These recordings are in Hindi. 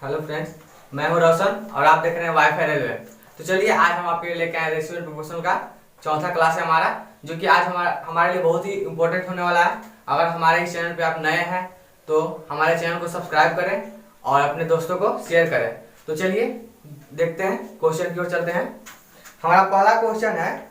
हेलो फ्रेंड्स, मैं हूं रोशन और आप देख रहे हैं वाईफाई रेलवे। तो चलिए आज हम आपके लिए लेके आए रेशियो प्रोपोर्शन का चौथा क्लास है हमारा, जो कि आज हमारे लिए बहुत ही इंपॉर्टेंट होने वाला है। अगर हमारे इस चैनल पे आप नए हैं तो हमारे चैनल को सब्सक्राइब करें और अपने दोस्तों को शेयर करें। तो चलिए देखते हैं, क्वेश्चन की ओर चलते हैं। हमारा पहला क्वेश्चन है,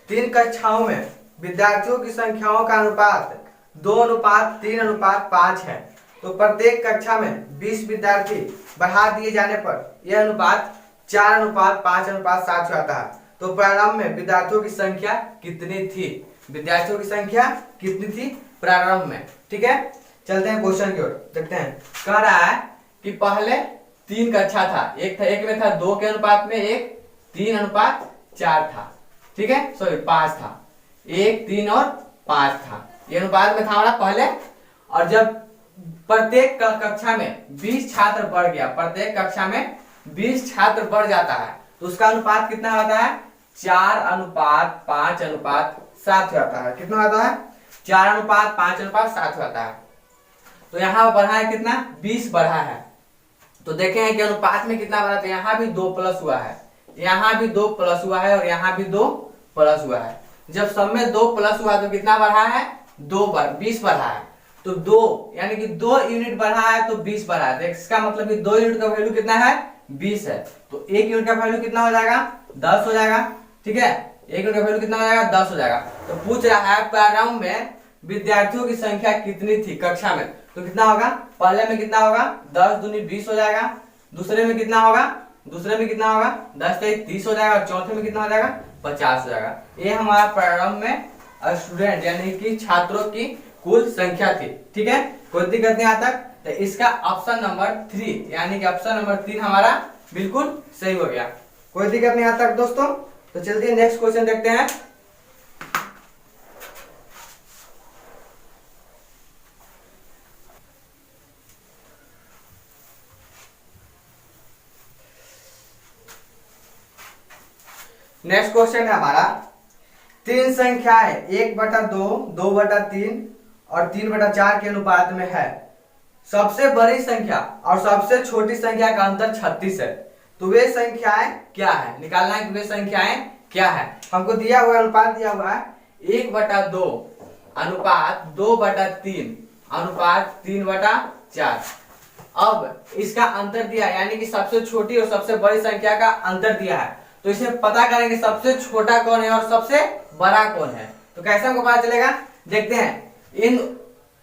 3 कक्षाओं में विद्यार्थियों की संख्याओं का अनुपात 2:3:5 है। तो प्रत्येक कक्षा में 20 विद्यार्थी बढ़ा दिए जाने पर यह अनुपात 4:5:7 हो जाता है। तो प्रारंभ में विद्यार्थियों की संख्या कितनी थी? विद्यार्थियों की संख्या कितनी थी प्रारंभ में? ठीक है, चलते हैं क्वेश्चन की ओर, देखते हैं। कह रहा है कि पहले 3 कक्षा था, एक में था 2 के अनुपात में, एक 3:4 था। ठीक है, सॉरी 5 था, 1, 3 और 5 था, ये अनुपात में था हमारा पहले। और जब प्रत्येक कक्षा में 20 छात्र बढ़ गया, प्रत्येक कक्षा में 20 छात्र बढ़ जाता है, तो उसका अनुपात कितना आता है? 4:5:7 हो जाता है। कितना आता है? 4:5:7 हो जाता है। तो यहाँ बढ़ा है कितना? 20 बढ़ा है। तो देखे हैं कि अनुपात में कितना बढ़ा, तो यहाँ भी 2 प्लस हुआ है, यहाँ भी 2 प्लस हुआ है और यहाँ भी 2 प्लस हुआ है। जब सब में 2 प्लस हुआ तो कितना बढ़ा है? 20 बढ़ा है। तो 2 यानी कि 2 यूनिट बढ़ा है तो 20 बढ़ा है। तो इसका मतलब कि 2 यूनिट का वैल्यू कितना है? 20 है। तो 1 यूनिट का वैल्यू कितना हो जाएगा? 10 हो जाएगा। ठीक है, 1 यूनिट का वैल्यू कितना हो जाएगा? 10 हो जाएगा। तो पूछ रहा है प्रारंभ में विद्यार्थियों की संख्या कितनी थी कक्षा में, तो कितना होगा? पहले में कितना होगा? 10 दूनी 20 हो जाएगा। दूसरे में कितना होगा? 10 से 30 हो जाएगा। और चौथे में कितना हो जाएगा? 50 हो जाएगा। ये हमारा प्रारंभ में स्टूडेंट यानी कि छात्रों की कुल संख्या थी। ठीक है, कोई दिक्कत नहीं आता। तो इसका ऑप्शन नंबर 3 यानी कि ऑप्शन नंबर 3 हमारा बिल्कुल सही हो गया। कोई दिक्कत नहीं आता दोस्तों। तो चलिए नेक्स्ट क्वेश्चन देखते हैं। नेक्स्ट क्वेश्चन है हमारा, 3 संख्याएं 1/2, 2/3 और 3/4 के अनुपात में है। सबसे बड़ी संख्या और सबसे छोटी संख्या का अंतर 36 है। तो वे संख्याएं क्या है? निकालना है कि वे संख्याएं क्या है। हमको दिया हुआ अनुपात दिया हुआ है 1/2 अनुपात 2/3 अनुपात 3/4। अब इसका अंतर दिया यानी कि सबसे छोटी और सबसे बड़ी संख्या का अंतर दिया है। तो इसे पता करेंगे सबसे छोटा कौन है और सबसे बड़ा कौन है। तो कैसे हमको पता चलेगा, देखते हैं। इन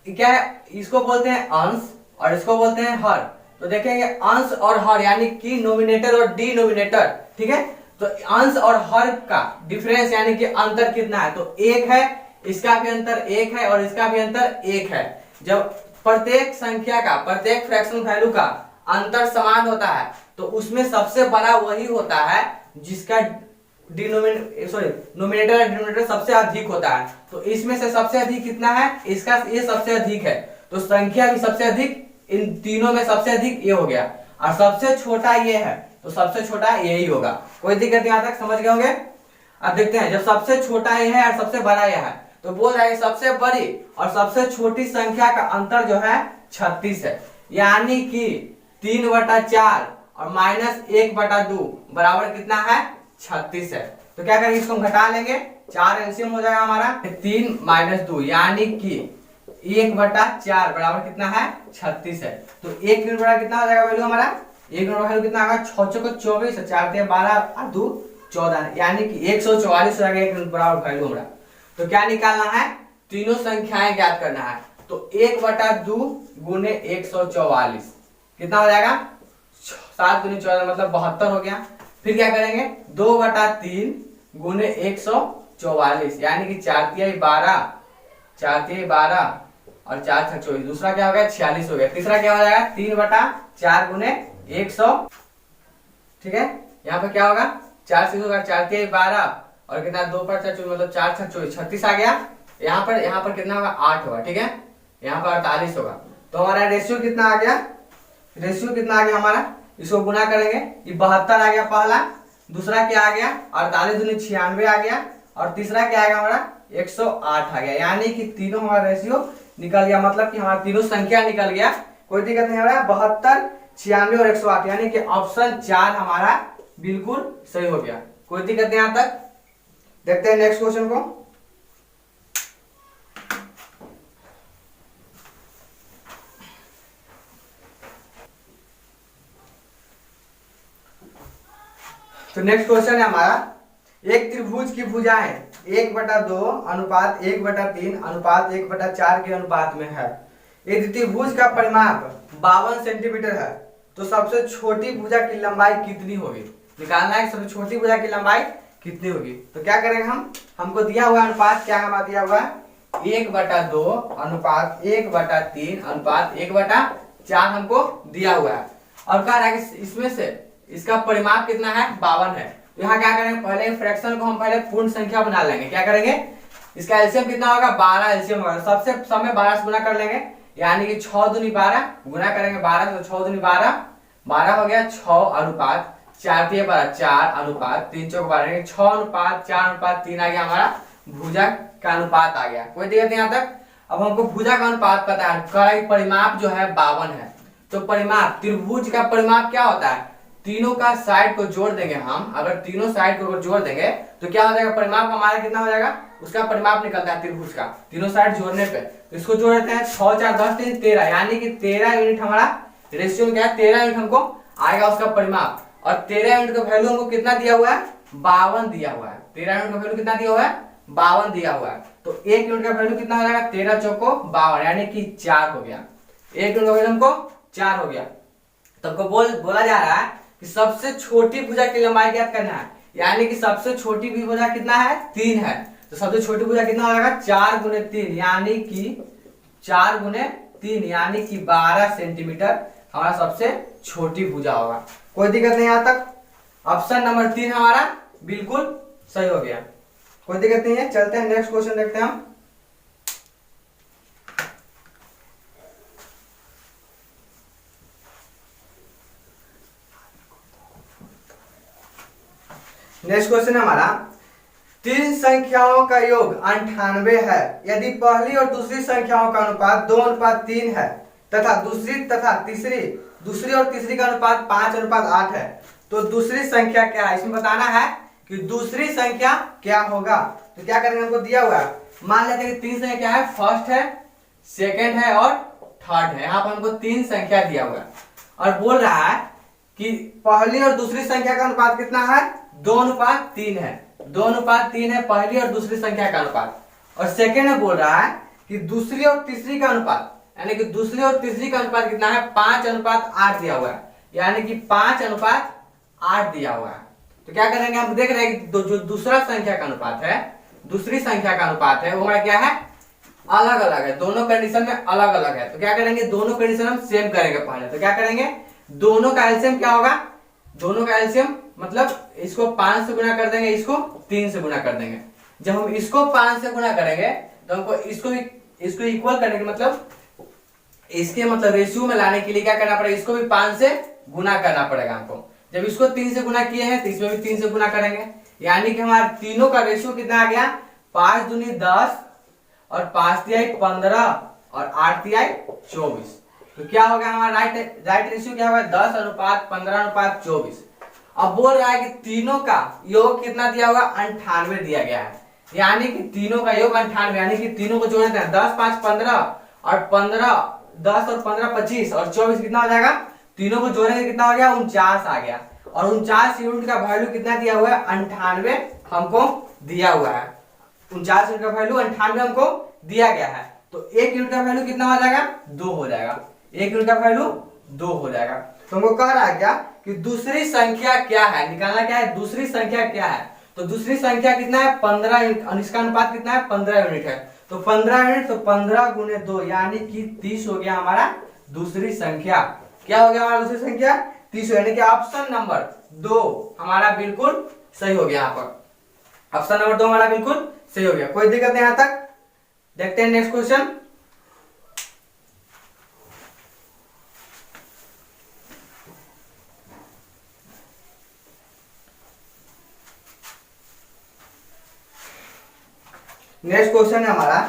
क्या है, इसको बोलते हैं अंश और इसको बोलते हैं हर। तो देखेंगे अंश और हर यानी कि नोमिनेटर और डिनोमिनेटर। ठीक है, तो अंश और हर का डिफरेंस यानी कि अंतर कितना है? तो 1 है, इसका भी अंतर 1 है और इसका भी अंतर 1 है। जब प्रत्येक संख्या का, प्रत्येक फ्रैक्शन वैल्यू का अंतर समान होता है तो उसमें सबसे बड़ा वही होता है जिसका नोमिनेटर और डिनोमिनेटर सबसे अधिक होता है। तो इसमें से सबसे अधिक कितना है? इसका, ये सबसे अधिक है। तो संख्या भी सबसे अधिक, इन तीनों में सबसे अधिक ये हो गया। और सबसे छोटा ये है तो सबसे छोटा यही होगा। कोई दिक्कत यहाँ तक समझ गए होंगे। अब देखते हैं, जब सबसे छोटा ये है और सबसे बड़ा ये है तो बोल रहा है सबसे बड़ी और सबसे छोटी संख्या का अंतर जो है 36 है। यानी कि 3/4 और -1/2 बराबर कितना है? 36 है। तो क्या करेंगे, इसको हम घटा लेंगे, 4 एलसीएम हो जाएगा हमारा 3 - 2 यानी कि 1/4 बराबर कितना है? 36 है। तो 1 यूनिट बराबर कितना हो जाएगा वैल्यू हमारा? 1 यूनिट वैल्यू कितना आएगा? 6 को 24, 4 × 12 और 2 14 यानी कि 144 हो जाएगा 1 यूनिट बराबर वैल्यू हमारा। तो क्या निकालना है? तीनों संख्याएं ज्ञात करना है। तो 1/2 गुने 144 कितना हो जाएगा? 7 दूनी 14 मतलब 72 हो गया। फिर क्या करेंगे? 2/3 गुने 144 यानी कि 4×3 12, 4×3 और 4×6 24। दूसरा क्या हो गया? 46 हो गया। तीसरा क्या हो जाएगा? 3/4 गुने 100। ठीक है, यहाँ पे क्या होगा? 4 से होगा 4×3 12 और कितना? 2/4 मतलब 4×6 36 आ गया। यहाँ पर कितना होगा? 8 होगा। ठीक है, यहाँ पर 48 होगा। तो हमारा रेशियो कितना आ गया? रेशियो कितना आ गया हमारा? इसको गुना करेंगे, ये 72 आ गया पहला। दूसरा क्या आ गया? 48 दूनी 96 आ गया। और तीसरा क्या आएगा हमारा? 108 आ गया। यानी कि तीनों हमारा रेशियो निकल गया, मतलब कि हमारा तीनों संख्या निकल गया। कोई दिक्कत नहीं हो रहा है। 72 96 और 108, यानी कि ऑप्शन 4 हमारा बिल्कुल सही हो गया। कोई दिक्कत नहीं यहां तक। देखते हैं नेक्स्ट क्वेश्चन को। तो नेक्स्ट क्वेश्चन है हमारा, एक त्रिभुज की भुजाएं 1/2 अनुपात 1/3 अनुपात 1/4 के अनुपात में है। यदि त्रिभुज का परिमाप 52 सेंटीमीटर है तो सबसे छोटी भुजा की लंबाई कितनी होगी? निकालना है सबसे छोटी भुजा की लंबाई कितनी होगी। तो क्या करेंगे हम, हमको दिया हुआ अनुपात क्या हमारा दिया हुआ है 1/2 अनुपात 1/3 अनुपात 1/4 हमको दिया हुआ है। और कह रहा है कि इसमें से इसका परिमाप कितना है 52 है। तो यहाँ क्या करेंगे, पहले फ्रैक्शन को हम पहले पूर्ण संख्या बना लेंगे। क्या करेंगे, इसका एलसीएम कितना होगा 12 एलसीएम होगा। सबसे समय 12 से गुना कर लेंगे, यानी कि 6 दूनी 12 गुना करेंगे 12 तो 6 दूनी 12 12 हो गया 6 अनुपात 4 3 12 4 अनुपात 3 4 12 6 अनुपात 4 अनुपात 3 आ गया हमारा भुजा का अनुपात आ गया। कोई दिक्कत नहीं यहाँ तक। अब हमको भुजा का अनुपात पता है, परिमाप जो है 52 है। तो परिमाप, त्रिभुज का परिमाप क्या होता है, तीनों का साइड को जोड़ देंगे हम। अगर तीनों साइड को जोड़ देंगे तो क्या हो जाएगा, परिमाप हमारा कितना हो जाएगा, उसका परिमाप निकलता है त्रिभुज का तीनों साइड जोड़ने पे। तो इसको जोड़ देते हैं 6 4 10 3 13, यानी कि 13 यूनिट हमारा रेशियो में क्या है 13 यूनिट हमको आएगा उसका परिमाप। और 13 यूनिट का वैल्यू हमको कितना दिया हुआ है 52 दिया हुआ है। 13 यूनिट का वैल्यू कितना दिया हुआ है 52 दिया हुआ है। तो 1 यूनिट का वैल्यू कितना हो जाएगा 13 चौको 52, यानी कि 4 हो गया। 1 यूनिट का वैल्यू हमको 4 हो गया। तो हमको बोला जा रहा है कि सबसे छोटी भुजा की लंबाई ज्ञात करना है, यानी कि सबसे छोटी भी भुजा कितना है 3 है। तो सबसे छोटी भुजा कितना हो जाएगा 4 गुने 3, यानी कि 4 गुने 3 यानी कि 12 सेंटीमीटर हमारा सबसे छोटी भुजा होगा। कोई दिक्कत नहीं यहाँ तक। ऑप्शन नंबर 3 हमारा बिल्कुल सही हो गया। कोई दिक्कत नहीं है। चलते हैं नेक्स्ट क्वेश्चन देखते हैं हम। नेक्स्ट क्वेश्चन है हमारा, 3 संख्याओं का योग 98 है। यदि पहली और दूसरी संख्याओं का अनुपात 2:3 है तथा दूसरी और तीसरी का अनुपात 5:8 है, तो दूसरी संख्या क्या है? इसमें बताना है कि दूसरी संख्या क्या होगा। तो क्या करेंगे, हमको दिया हुआ है, मान लेते हैं कि 3 संख्या क्या है, फर्स्ट है, सेकंड है और थर्ड है। यहाँ पर हमको 3 संख्या दिया हुआ है और बोल रहा है कि पहली और दूसरी संख्या का अनुपात कितना है 2:3 है। 2:3 है पहली और दूसरी संख्या का अनुपात। और सेकेंड में बोल रहा है कि दूसरी और तीसरी का अनुपात, यानी कि दूसरी और तीसरी का अनुपात कितना है 5:8 दिया हुआ है, यानी कि 5:8 दिया हुआ है। तो क्या करेंगे, हम देख रहे हैं कि जो दूसरा संख्या का अनुपात है, दूसरी संख्या का अनुपात है वो हमारा क्या है अलग अलग है, दोनों कंडीशन में अलग अलग है। तो क्या करेंगे, दोनों कंडीशन हम सेम करेंगे पहले। तो क्या करेंगे, दोनों का एलसीएम क्या होगा, दोनों का एलसीएम मतलब इसको 5 से गुना कर देंगे, इसको 3 से गुना कर देंगे। जब हम इसको 5 से गुना करेंगे तो हमको इसको इक्वल करने के मतलब इसके मतलब रेशियो में लाने के लिए क्या करना पड़ेगा, इसको भी 5 से गुना करना पड़ेगा हमको। जब इसको 3 से गुना किए हैं तो इसमें भी 3 से गुना करेंगे, यानी कि हमारे तीनों का रेशियो कितना आ गया 5 दूनी 10 और 5 तिहाई 15 और 8 तिहाई 24। तो क्या हो गया हमारा राइट रेशियो क्या होगा 10:15:24। अब बोल रहा है कि तीनों का योग कितना दिया होगा 98 दिया गया है, यानी कि तीनों का योग 98, यानी कि तीनों को जोड़ देते हैं 10 5 15 और 15 10 और 15 25 और 24 कितना हो जाएगा, तीनों को जोड़ेंगे कितना हो गया 49 आ गया। और 49 यूनिट का वैल्यू कितना दिया हुआ है 98 हमको दिया हुआ है। 49 यूनिट का वैल्यू 98 हमको दिया गया है। तो 1 यूनिट का वैल्यू कितना हो जाएगा 2 हो जाएगा। 1 यूनिट का वैल्यू 2 हो जाएगा। तो हमको कह रहा है क्या कि दूसरी संख्या क्या है, निकालना क्या है दूसरी संख्या क्या है। तो दूसरी संख्या कितना है 15 यूनिट, इसका अनुपात कितना है 15 यूनिट है। तो 15 यूनिट तो 15 गुने 2 यानी कि 30 हो गया हमारा दूसरी संख्या। क्या हो गया हमारा दूसरी संख्या 30, यानी कि ऑप्शन नंबर 2 हमारा बिल्कुल सही हो गया। यहाँ पर ऑप्शन नंबर 2 हमारा बिल्कुल सही हो गया। कोई दिक्कत नहीं यहाँ तक। देखते हैं नेक्स्ट क्वेश्चन। नेक्स्ट क्वेश्चन है हमारा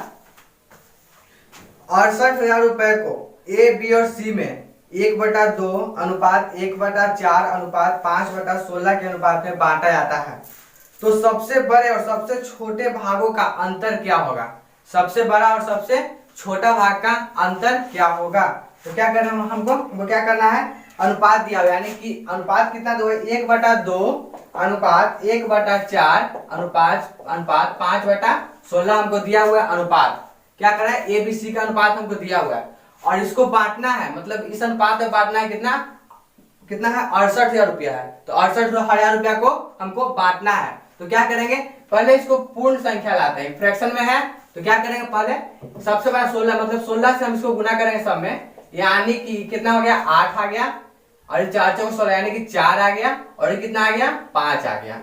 68,000 रुपए को ए बी और सी में 1/2 अनुपात 1/4 अनुपात 5/16 के अनुपात में बांटा जाता है। तो सबसे बड़े और सबसे छोटे भागों का अंतर क्या होगा? सबसे बड़ा और सबसे छोटा भाग का अंतर क्या होगा? तो क्या करना है हमको क्या करना है, अनुपात दिया हुआ, यानी कि अनुपात कितना दो है, 1/2 अनुपात 1/4 अनुपात 5/16 हमको दिया हुआ है। अनुपात क्या कर रहा है, ए बी सी का अनुपात हमको दिया हुआ है और इसको बांटना है, मतलब इस अनुपात में बांटना है। कितना कितना है, 68,000 रुपया है। तो 68,000 रुपया को हमको बांटना है। तो क्या करेंगे, पहले इसको पूर्ण संख्या लाते हैं, फ्रैक्शन में है तो क्या करेंगे, पहले सबसे बड़ा 16, मतलब 16 से हम इसको गुना करेंगे सब में, यानी कि कितना हो गया, 8 आ गया, और 4 चौक 16 यानी कि 4 आ गया, और ये कितना आ गया, 5 आ गया।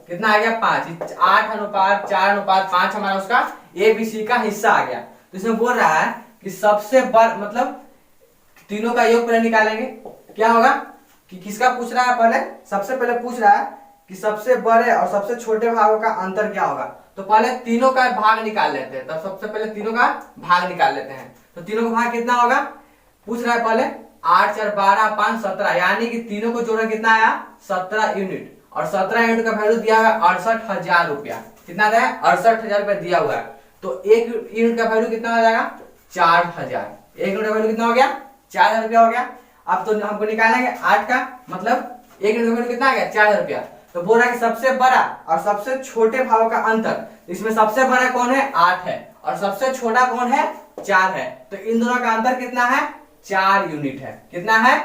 कितना आ गया, 5। 8 अनुपात 4 अनुपात 5 हमारा उसका ए बी सी का हिस्सा आ गया। तो इसमें बोल रहा है कि सबसे बड़ा, मतलब तीनों का योग पहले निकालेंगे, क्या होगा कि किसका पूछ रहा है, पहले सबसे पहले पूछ रहा है कि सबसे बड़े और सबसे छोटे भागों का अंतर क्या होगा। तो पहले तीनों का भाग निकाल लेते हैं, तब सबसे पहले तीनों का भाग निकाल लेते हैं। तो तीनों का भाग कितना होगा, पूछ रहा है पहले 8 4 12 5 17, यानी कि तीनों को जोड़ा कितना आया, 17 यूनिट, और 17 यूनिट का वैल्यू दिया हुआ है 68,000 रुपया। कितना दिया है, 68,000 रुपया दिया हुआ है। तो एक यूनिट का वैल्यू कितना हो जाएगा, 4,000। एक यूनिट का वैल्यू कितना हो गया, 4,000 रुपया हो गया। अब तो हमको निकालना है 8 का, मतलब एक यूनिट का वैल्यू कितना आ गया, 4,000 रुपया। तो बोल रहा है कि सबसे बड़ा और सबसे छोटे भागों का अंतर, इसमें सबसे बड़ा कौन है, 8 है, और सबसे छोटा कौन है, 4 है। तो इन दोनों का अंतर कितना है, 4 यूनिट है। कितना है,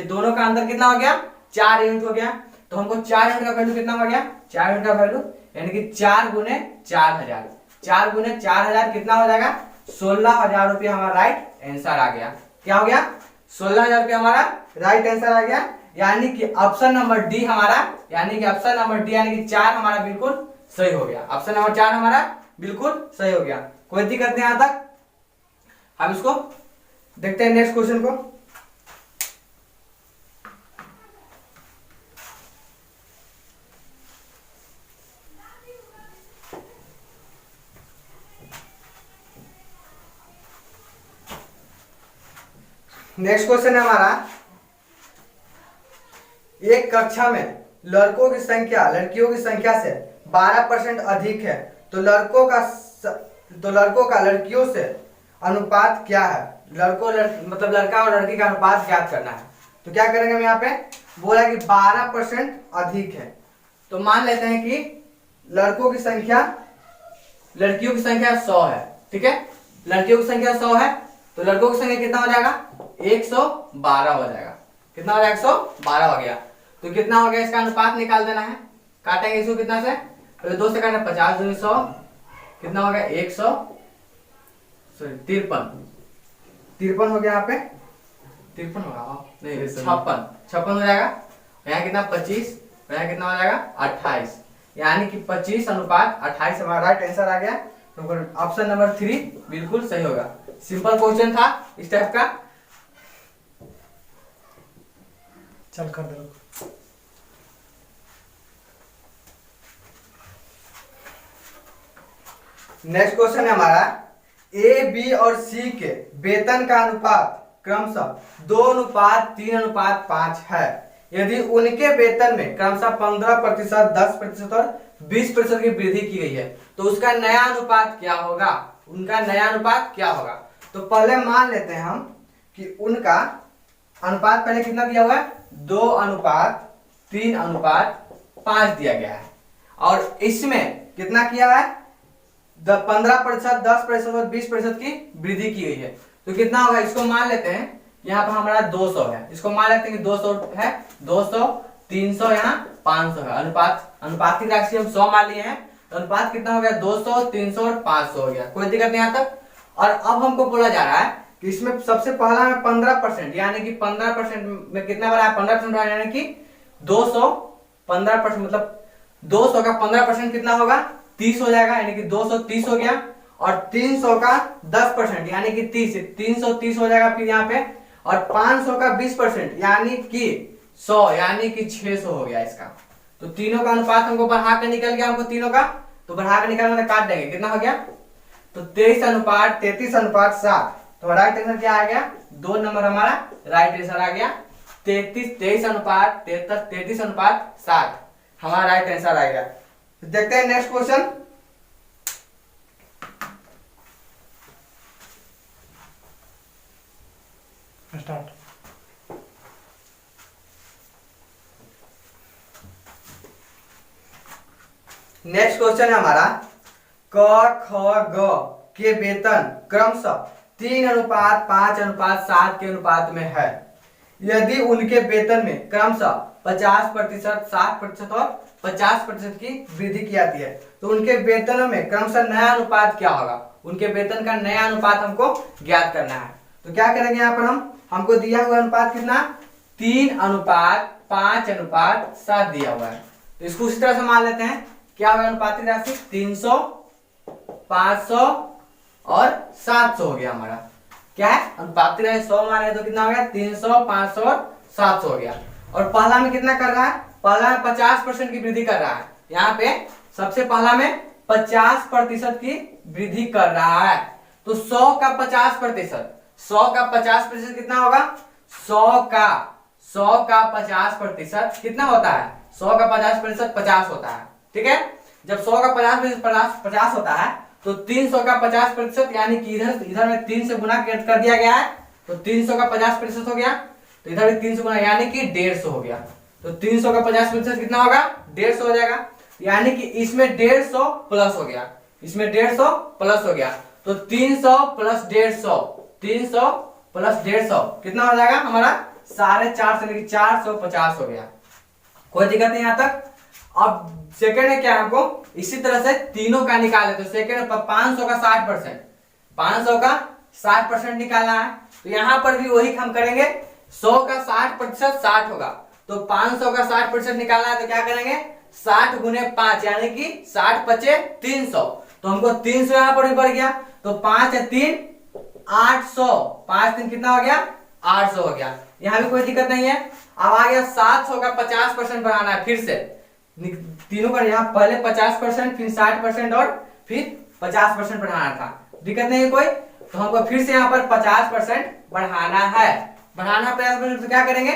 दोनों का अंतर कितना हो गया, 4 यूनिट हो गया। तो हमको 4 यूनिट का वैल्यू कितना हो गया, 4 यूनिट का वैल्यू यानी कि 4 गुने 4,000, 4 गुने 4,000 कितना हो जाएगा, 16,000 रुपया हमारा राइट आंसर आ गया। क्या हो गया, 16,000 रुपया हमारा राइट आंसर आ गया। यानी कि ऑप्शन नंबर डी हमारा, यानी कि ऑप्शन नंबर डी यानी कि 4 हमारा बिल्कुल सही हो गया। ऑप्शन नंबर 4 हमारा बिल्कुल सही हो गया। कोई दिक्कत नहीं यहां तक। हम इसको देखते हैं नेक्स्ट क्वेश्चन को। नेक्स्ट क्वेश्चन है हमारा, एक कक्षा में लड़कों की संख्या लड़कियों की संख्या से 12% अधिक है, तो लड़कों का लड़कियों से अनुपात क्या है। मतलब लड़का और लड़की का अनुपात ज्ञात करना है। तो क्या करेंगे हम यहाँ पे, बोला कि 12% अधिक है। तो मान लेते हैं कि लड़कों की संख्या लड़कियों की संख्या 100 है, ठीक है, लड़कियों की संख्या 100 है, तो लड़कों की संख्या कितना हो जाएगा, 112 हो जाएगा। कितना हो जाएगा, 112 हो गया। तो कितना हो गया, इसका अनुपात निकाल देना है। काटेंगे इसको कितना से, पहले 2 से काटना, 50 दूनी 100, कितना हो गया, 53 हो गया। यहाँ पे 53 होगा नहीं, 56 हो जाएगा। यहाँ कितना, 25, यहाँ कितना हो जाएगा, 28, यानी कि 25 अनुपात 28 हमारा राइट आंसर आ गया। तो ऑप्शन नंबर 3 बिल्कुल सही होगा। सिंपल क्वेश्चन था इस टाइप का। चल कर दो। नेक्स्ट क्वेश्चन है हमारा, ए बी और सी के वेतन का अनुपात क्रमशः 2:3:5 है। यदि उनके वेतन में क्रमशः 15%, 10% और 20% की वृद्धि की गई है, तो उसका नया अनुपात क्या होगा, उनका नया अनुपात क्या होगा। तो पहले मान लेते हैं हम कि उनका अनुपात पहले कितना दिया हुआ है, 2:3:5 दिया गया है, और इसमें कितना किया है, 15%, 10% और 20% की वृद्धि की गई है। तो कितना होगा, इसको मान लेते हैं यहाँ पर हमारा 200 है, इसको मान लेते हैं कि 200 है, 200 300 यहाँ 500 है। अनुपातिक राशि हम 100 मान लिए हैं, तो अनुपात कितना हो गया, 200 300 और 500 हो गया। कोई दिक्कत नहीं यहाँ तक। और अब हमको बोला जा रहा है कि इसमें सबसे पहला में 15%, यानी कि 15% में कितना बना है, 15% बना, यानी कि 200 15%, मतलब 200 का 15% कितना होगा, 30 हो जाएगा, यानी कि 230 हो गया। और 300 का 10% यानी कि 30, 330 हो जाएगा फिर यहाँ पे। और 500 का 20% यानी कि 100, यानी कि 600 हो गया इसका। तो तीनों का अनुपात हमको बढ़ा के निकल गया, हमको तीनों का, तो बढ़ा के निकालना तो काट देंगे, कितना हो गया, तो 23:33:7। तो राइट आंसर क्या आ गया, 2 नंबर हमारा राइट आंसर आ गया। 23 अनुपात 33 अनुपात 60 हमारा राइट आंसर आएगा। देखते हैं next question. Start. Next question है हमारा क ख ग के वेतन क्रमशः 3 अनुपात 5 अनुपात 7 के अनुपात में है। यदि उनके वेतन में क्रमशः 50%, 60% और 50% की वृद्धि की जाती है तो उनके वेतन में क्रमशः नया अनुपात क्या होगा। उनके वेतन का नया अनुपात हमको ज्ञात करना है। तो क्या करेंगे यहाँ पर हमको दिया हुआ अनुपात कितना 3 अनुपात 5 अनुपात 7 दिया हुआ है। तो इसको उसी तरह से मान लेते हैं। क्या होगा अनुपातिक राशि 300, 500 और 700 हो गया हमारा। क्या है अनुपातिक राशि 100 माने तो कितना हो गया 300, 500 और 700 हो गया। और पहला में कितना कर रहा है, पहला में 50% की वृद्धि कर रहा है। यहाँ पे सबसे पहला में 50% की वृद्धि कर रहा है। तो 100 का 50%, 100 का 50% कितना होगा 100 का 50% कितना होता है 100 का 50% 50 होता है। ठीक है, जब 100 का 50% 50 होता है तो 300 का 50% यानी कि इधर में 3 से गुना कर दिया गया है तो 300 का 50% हो गया। तो इधर भी 300 गुना यानी कि 150 हो गया। तो 300 का 50% कितना होगा 150 हो जाएगा। यानी कि इसमें 150 प्लस हो गया, इसमें 150 प्लस हो गया। तो 300 प्लस 150, 300 प्लस 150 कितना हो जाएगा हमारा 450 यानी कि 450 हो गया। कोई दिक्कत नहीं यहाँ तक। अब सेकंड है क्या हमको इसी तरह से तीनों का निकाले तो सेकंड 500 का 60%, 500 का 60% निकालना है। तो यहाँ पर भी वही हम करेंगे 100 का 60% 60 होगा तो 500 का 60% निकालना है। तो क्या करेंगे 60 गुने 5 यानी कि 60 पचे 300। तो हमको 300 यहाँ पर भी बढ़ गया तो 5 है 3 800, 5 3 कितना हो गया 800 हो गया। यहाँ भी कोई दिक्कत नहीं है। अब आ गया 700 का 50% बढ़ाना है। फिर से तीनों का यहाँ पहले 50% फिर 60% और फिर 50% बढ़ाना था। दिक्कत नहीं है कोई। तो हमको फिर से यहाँ पर 50% बढ़ाना है। बढ़ाना 50% तो क्या करेंगे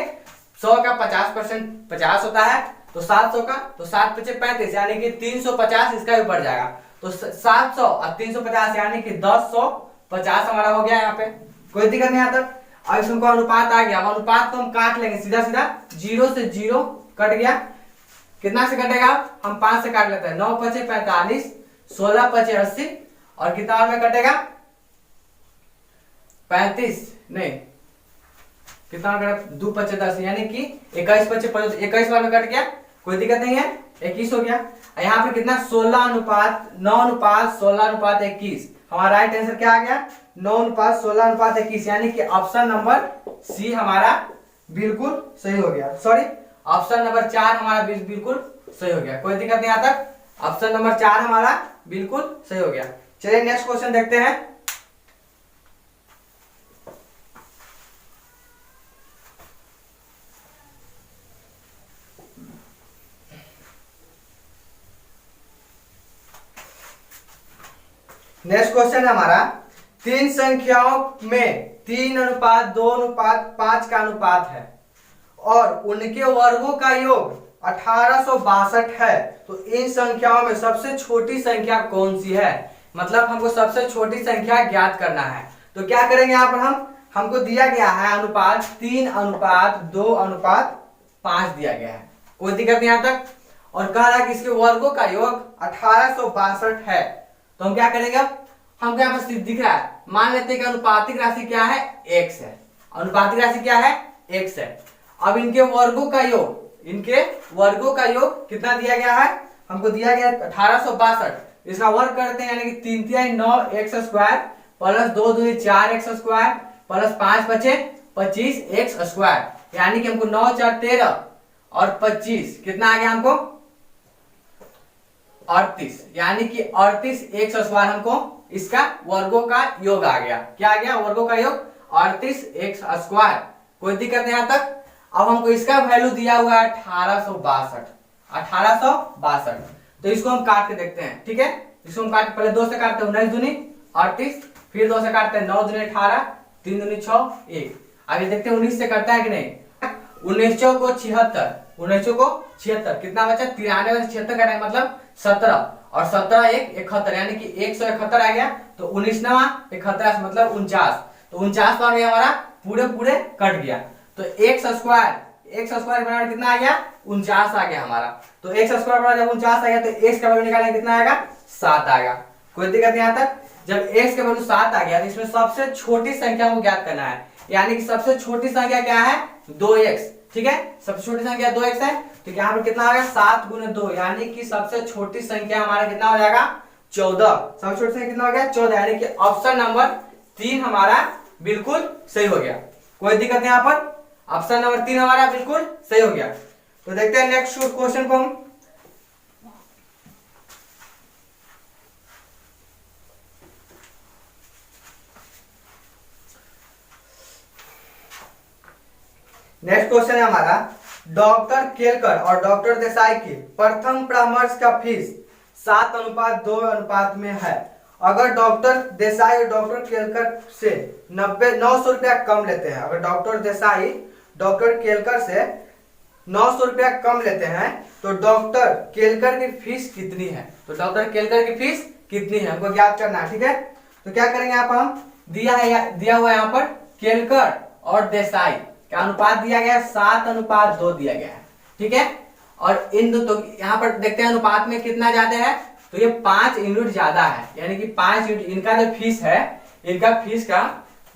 100 का 50% 50 होता है तो 700 का तो 7 पचे 35 यानी कि 350 इसका भी बढ़ जाएगा। तो 700 और 350 यानी कि 1050 हमारा हो गया यहाँ पे। कोई दिक्कत नहीं आता। अब इसको अनुपात आ गया। अब अनुपात को हम काट लेंगे सीधा सीधा 0 से 0 कट गया। कितना से कटेगा हम 5 से काट लेते हैं 9 पचे 45, 16 पचे 80 और कितना में कटेगा 35 नहीं कितना कटेगा 2 पचे 10 यानी कि 21 पचे 21 बार में कट गया। कोई दिक्कत नहीं है 21 हो गया। यहाँ पे कितना 16 अनुपात 9 अनुपात 16 अनुपात 21 हमारा राइट आंसर क्या आ गया 9 अनुपात 16 अनुपात 21 यानी कि ऑप्शन नंबर सी हमारा बिल्कुल सही हो गया। सॉरी ऑप्शन नंबर 4 हमारा बिल्कुल सही हो गया। कोई दिक्कत नहीं आता। ऑप्शन नंबर 4 हमारा बिल्कुल सही हो गया। चलिए नेक्स्ट क्वेश्चन देखते हैं। नेक्स्ट क्वेश्चन है हमारा 3 संख्याओं में 3 अनुपात 2 अनुपात 5 का अनुपात है और उनके वर्गों का योग 1862 है। तो इन संख्याओं में सबसे छोटी संख्या कौन सी है। मतलब हमको सबसे छोटी संख्या ज्ञात करना है। तो क्या करेंगे यहाँ पर हमको दिया गया है अनुपात 3 अनुपात 2 अनुपात 5 दिया गया है। कोई दिक्कत नहीं यहाँ तक। और कह रहा है कि इसके वर्गों का योग 1862 है। तो हम क्या करेंगे हमको यहाँ पर दिख रहा है मान लेते हैं कि अनुपातिक राशि क्या है x है। अनुपातिक राशि क्या है x है। अब इनके वर्गों का योग कितना दिया गया है हमको दिया गया 1862। इसका वर्ग करते हैं यानी कि 3 3 9 x square plus 2 2 4 x square plus 5 बचे 25 एक्स स्क्वायर यानी कि हमको 9 4 13 और 25 कितना आ गया हमको 38 यानी कि 38 एक्स स्क्वायर हमको इसका वर्गों का योग आ गया। क्या आ गया वर्गों का योग 38 एक्स स्क्वायर। कोई दिक्कत नहीं यहाँ तक। अब हमको इसका वैल्यू दिया हुआ है 1862। तो इसको हम काट के देखते हैं। ठीक है, इसको हम काट पहले 2 से काटते हैं 19 दूनी 38 फिर 2 से काटते हैं 9 दूनी 18 3 दूनी 6 1। आगे देखते हैं 19 से कटता है कि नहीं। 19 को 76, 19 को 76 कितना बचा 93 में से 76 कटा है मतलब 17 और 17 1 71 यानी कि 171 आ गया। तो 19 नवा 71 से मतलब 49, तो 49 तो आ गया हमारा पूरे पूरे कट गया। तो x स्क्वायर बराबर कितना आ गया 49 आ गया हमारा। तो x स्क्वायर बराबर जब 49 आ गया तो x का वैल्यू निकालेंगे कितना आएगा 7 आएगा। कोई दिक्कत नहीं। यहाँ तक जब x का वैल्यू 7 आ गया तो इसमें सबसे छोटी संख्या को ज्ञात करना है, यानी कि सबसे छोटी संख्या क्या है 2x। ठीक है, सबसे छोटी संख्या 2x है। तो यहाँ पर कितना आ गया 7 गुने 2 यानी कि सबसे छोटी संख्या हमारा कितना हो जाएगा 14। सबसे छोटी संख्या कितना हो गया 14 यानी कि ऑप्शन नंबर 3 हमारा बिल्कुल सही हो गया। कोई दिक्कत नहीं, यहाँ पर ऑप्शन नंबर 3 हमारा बिल्कुल सही हो गया। तो देखते हैं नेक्स्ट क्वेश्चन को हम। नेक्स्ट क्वेश्चन है हमारा डॉक्टर केलकर और डॉक्टर देसाई की प्रथम परामर्श का फीस 7:2 में है। अगर डॉक्टर देसाई और डॉक्टर केलकर से 900 रुपया कम लेते हैं, अगर डॉक्टर देसाई डॉक्टर केलकर से 900 रुपया कम लेते हैं तो डॉक्टर केलकर की फीस कितनी है। तो डॉक्टर केलकर की फीस कितनी है हमको ज्ञात करना है। ठीक है, तो क्या करेंगे यहाँ पर हम दिया हुआ है यहाँ पर केलकर और देसाई का अनुपात दिया गया है 7:2 दिया गया है। ठीक है, और इन दो तो यहाँ पर देखते हैं अनुपात में कितना ज्यादा है, तो ये 5 यूनिट ज्यादा है, यानी कि 5 यूनिट इनका जो फीस है, इनका फीस का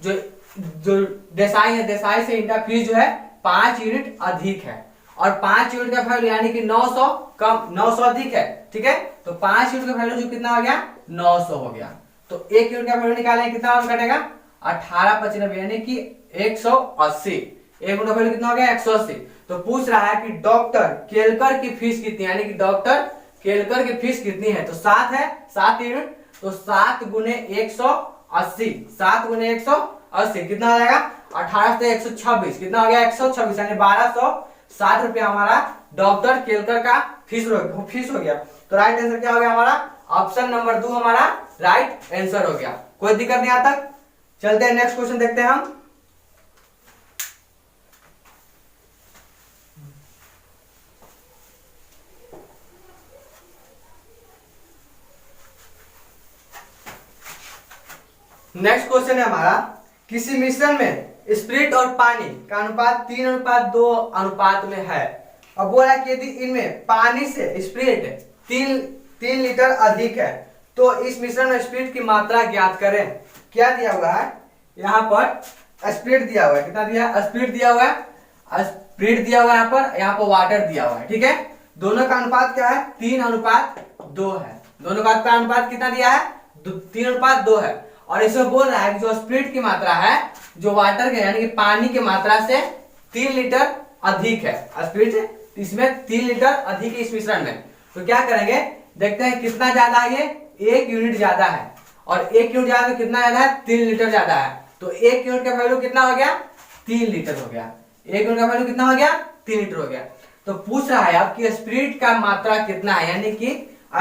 जो देसाई है, देसाई से इनका फीस जो है 5 यूनिट अधिक है। और 5 यूनिट का वैल्यू यानी कि 900 कम 900 अधिक है। ठीक है, तो 5 यूनिट का वैल्यू जो कितना हो गया 900 हो गया। तो 1 यूनिट का वैल्यू निकालें कितना कटेगा 1895 यानी कि 180। 1 यूनिट का वैल्यू कितना हो गया 180। तो पूछ रहा है कि डॉक्टर केलकर की फीस कितनी, यानी कि डॉक्टर केलकर की फीस कितनी है। तो 7 है 7 यूनिट, तो 7 गुने 180, 7 गुने 180 कितना हो जाएगा 18 से 126 कितना हो गया 126 यानी 1260 रुपया हमारा डॉक्टर केलकर का फीस हो गया। तो राइट आंसर क्या हो गया हमारा ऑप्शन नंबर 2 हमारा राइट आंसर हो गया। कोई दिक्कत नहीं आता। चलते हैं नेक्स्ट क्वेश्चन देखते हैं हम। नेक्स्ट क्वेश्चन है हमारा किसी मिश्रण में स्पिरिट और पानी का अनुपात 3:2 अनुपात में है। अब बोला है कि यदि इनमें पानी से स्पिरिट 3 लीटर अधिक है तो इस मिश्रण में स्पिरिट की मात्रा ज्ञात करें। क्या दिया हुआ है यहाँ पर स्पिरिट दिया हुआ है, कितना दिया स्पिरिट दिया हुआ है, स्पिरिट दिया हुआ है यहाँ पर वाटर दिया हुआ है। ठीक है, दोनों का अनुपात क्या है 3:2 है। दोनों का अनुपात कितना दिया है 3:2 है। और इसमें बोल रहा है कि जो स्पिरिट की मात्रा है जो वाटर के यानी कि पानी की मात्रा से 3 लीटर अधिक है। स्पिरिट इसमें 3 लीटर अधिक है इस मिश्रण में। तो क्या करेंगे देखते हैं कितना ज्यादा है, ये 1 यूनिट ज्यादा है और 1 यूनिट ज्यादा कितना ज्यादा है 3 लीटर ज्यादा है। तो 1 यूनिट का वैल्यू कितना हो गया 3 लीटर हो गया। 1 यूनिट का वैल्यू कितना हो गया 3 लीटर हो गया। तो पूछ रहा है आपकी स्पिरिट का मात्रा कितना है, यानी कि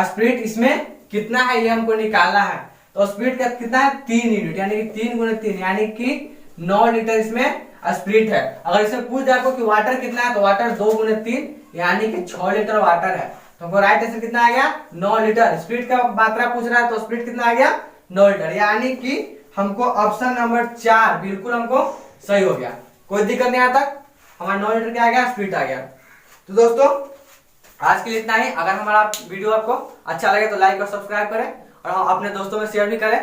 स्पिरिट इसमें कितना है ये हमको निकालना है। तो स्पिरिट का कितना है 3 यूनिट यानी कि 3 गुने 3 यानी कि 9 लीटर इसमें स्पिरिट है। अगर इसे पूछ जाए कि वाटर कितना है तो वाटर 2 गुने 3 यानी कि 6 लीटर वाटर है। तो हमको राइट आंसर कितना आ गया 9 लीटर। स्पिरिट का मात्रा पूछ रहा है तो स्पिरिट कितना आ गया 9 लीटर, यानी कि हमको ऑप्शन नंबर 4 बिल्कुल हमको सही हो गया। कोई दिक्कत नहीं आता, हमारा 9 लीटर क्या आ गया स्पिरिट आ गया। तो दोस्तों आज के लिए इतना ही। अगर हमारा वीडियो आपको अच्छा लगे तो लाइक और सब्सक्राइब करें और अपने दोस्तों में शेयर भी करें।